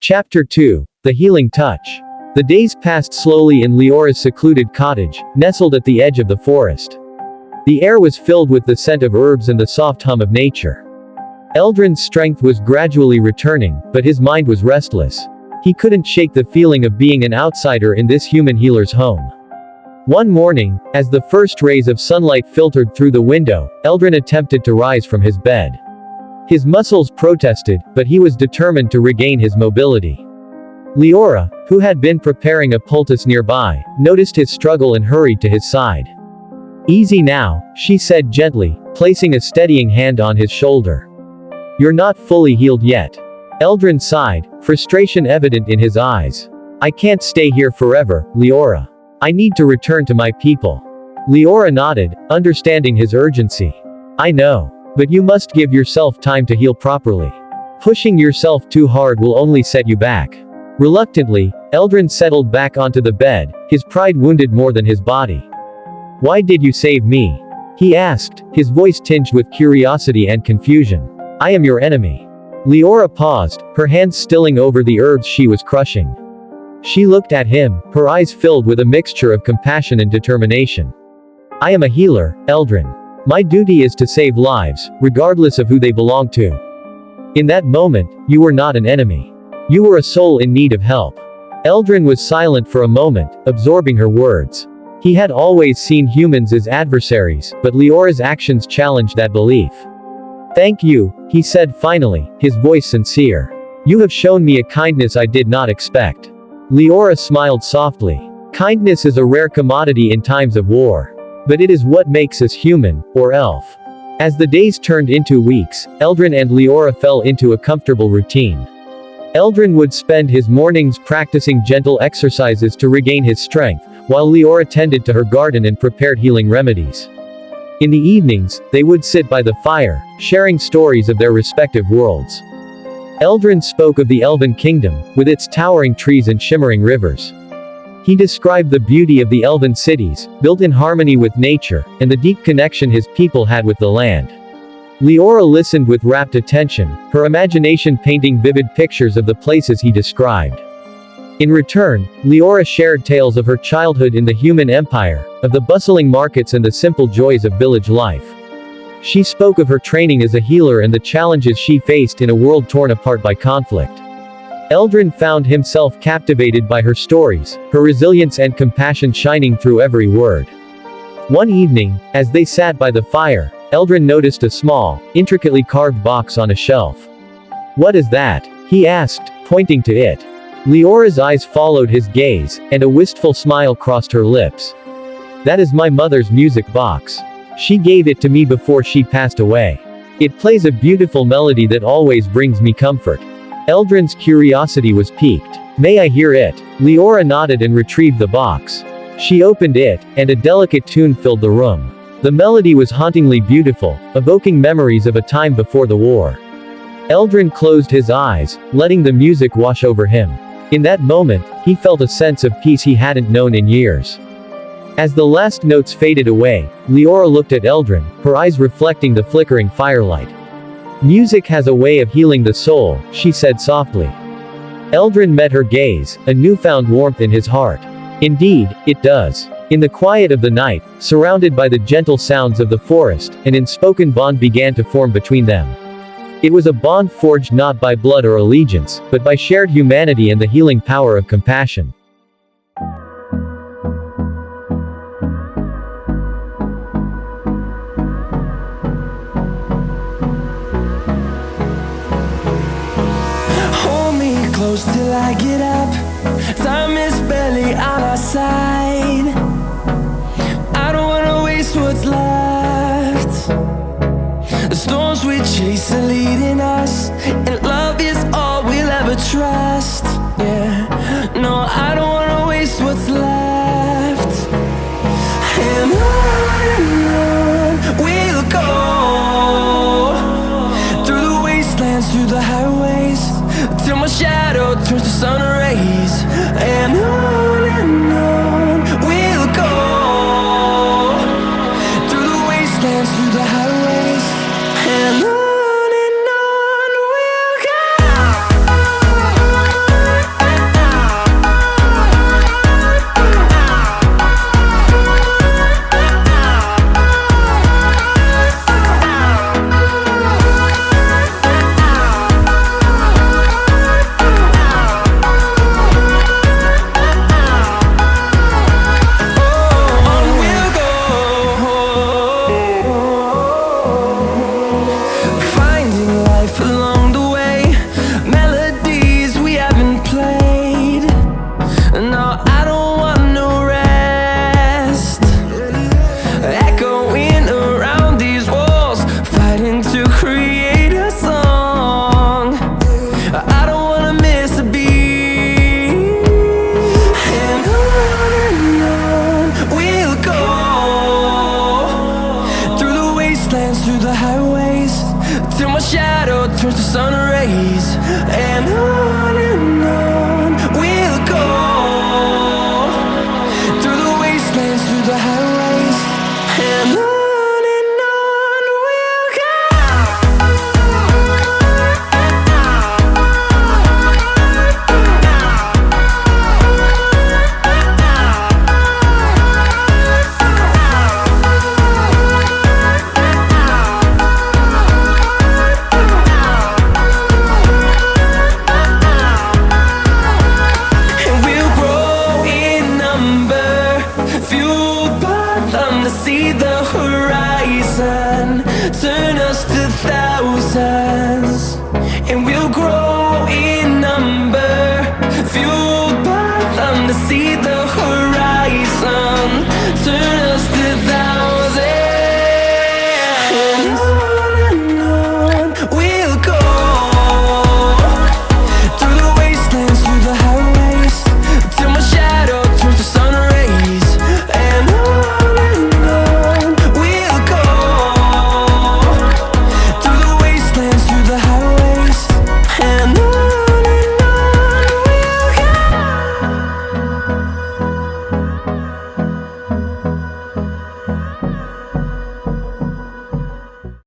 Chapter 2. The Healing Touch. The days passed slowly in 𝘁𝗲's secluded cottage, nestled at the edge of the forest. The air was filled with the scent of herbs and the soft hum of nature. Ldrin's strength was gradually returning, but his mind was restless. He couldn't shake the feeling of being an outsider in this human healer's home. One morning, as the first rays of sunlight filtered through the window, 𝘁𝗀 attempted to rise from his bed. His muscles protested, but he was determined to regain his mobility. 𝘁𝗲, who had been preparing a poultice nearby, noticed his struggle and hurried to his side. "Easy now," she said gently, placing a steadying hand on his shoulder. "You're not fully healed yet." 𝘁𝗀 sighed, frustration evident in his eyes. "I can't stay here forever, 𝘁𝗲. I need to return to my people." 𝘁𝗲 nodded, understanding his urgency. "I know. But you must give yourself time to heal properly. Pushing yourself too hard will only set you back." Reluctantly, 𝘁𝗀 settled back onto the bed, his pride wounded more than his body. "Why did you save me?" he asked, his voice tinged with curiosity and confusion. "I am your enemy." 𝘁𝗲 paused, her hands stilling over the herbs she was crushing. She looked at him, her eyes filled with a mixture of compassion and determination. "I am a healer, 𝘁𝗀. My duty is to save lives, regardless of who they belong to." In that moment, you were not an enemy. You were a soul in need of help. 𝘁𝗀 was silent for a moment, absorbing her words. He had always seen humans as adversaries, but 𝘁𝗲's actions challenged that belief. "Thank you," he said finally, his voice sincere. "You have shown me a kindness I did not expect." 𝘁𝗲 smiled softly. Kindness is a rare commodity in times of war. But it is what makes us human, or elf. As the days turned into weeks, 𝘁𝗀 and 𝘁𝗲 fell into a comfortable routine. 𝘁𝗀 would spend his mornings practicing gentle exercises to regain his strength, while 𝘁𝗲 tended to her garden and prepared healing remedies. In the evenings, they would sit by the fire, sharing stories of their respective worlds. 𝘁𝗀 spoke of the Elven kingdom, with its towering trees and shimmering rivers. He described the beauty of the elven cities, built in harmony with nature, and the deep connection his people had with the land. 𝘁𝗲 listened with rapt attention, her imagination painting vivid pictures of the places he described. In return, 𝘁𝗲 shared tales of her childhood in the human empire, of the bustling markets and the simple joys of village life. She spoke of her training as a healer and the challenges she faced in a world torn apart by conflict. 𝘁𝗀 found himself captivated by her stories, her resilience and compassion shining through every word. One evening, as they sat by the fire, 𝘁𝗀 noticed a small, intricately carved box on a shelf. "What is that?" he asked, pointing to it. 𝘁𝗲's eyes followed his gaze, and a wistful smile crossed her lips. "That is my mother's music box. She gave it to me before she passed away. It plays a beautiful melody that always brings me comfort." 𝘁𝗀's curiosity was piqued. "May I hear it?" 𝘁𝗲 nodded and retrieved the box. She opened it, and a delicate tune filled the room. The melody was hauntingly beautiful, evoking memories of a time before the war. 𝘁𝗀 closed his eyes, letting the music wash over him. In that moment, he felt a sense of peace he hadn't known in years. As the last notes faded away, 𝘁𝗲 looked at 𝘁𝗀, her eyes reflecting the flickering firelight. "Music has a way of healing the soul," she said softly. 𝘁𝗀 met her gaze, a newfound warmth in his heart. "Indeed, it does." In the quiet of the night, surrounded by the gentle sounds of the forest, an unspoken bond began to form between them. It was a bond forged not by blood or allegiance, but by shared humanity and the healing power of compassion. Close till I get up, time is barely on our side. I don't wanna waste what's left. The storms we chase are leading us, and love is all we'll ever trust. Yeah, no, I don't wanna waste what's left. And on we'll go, through the wastelands, through the highways, till my shadow turns to sun rays. And on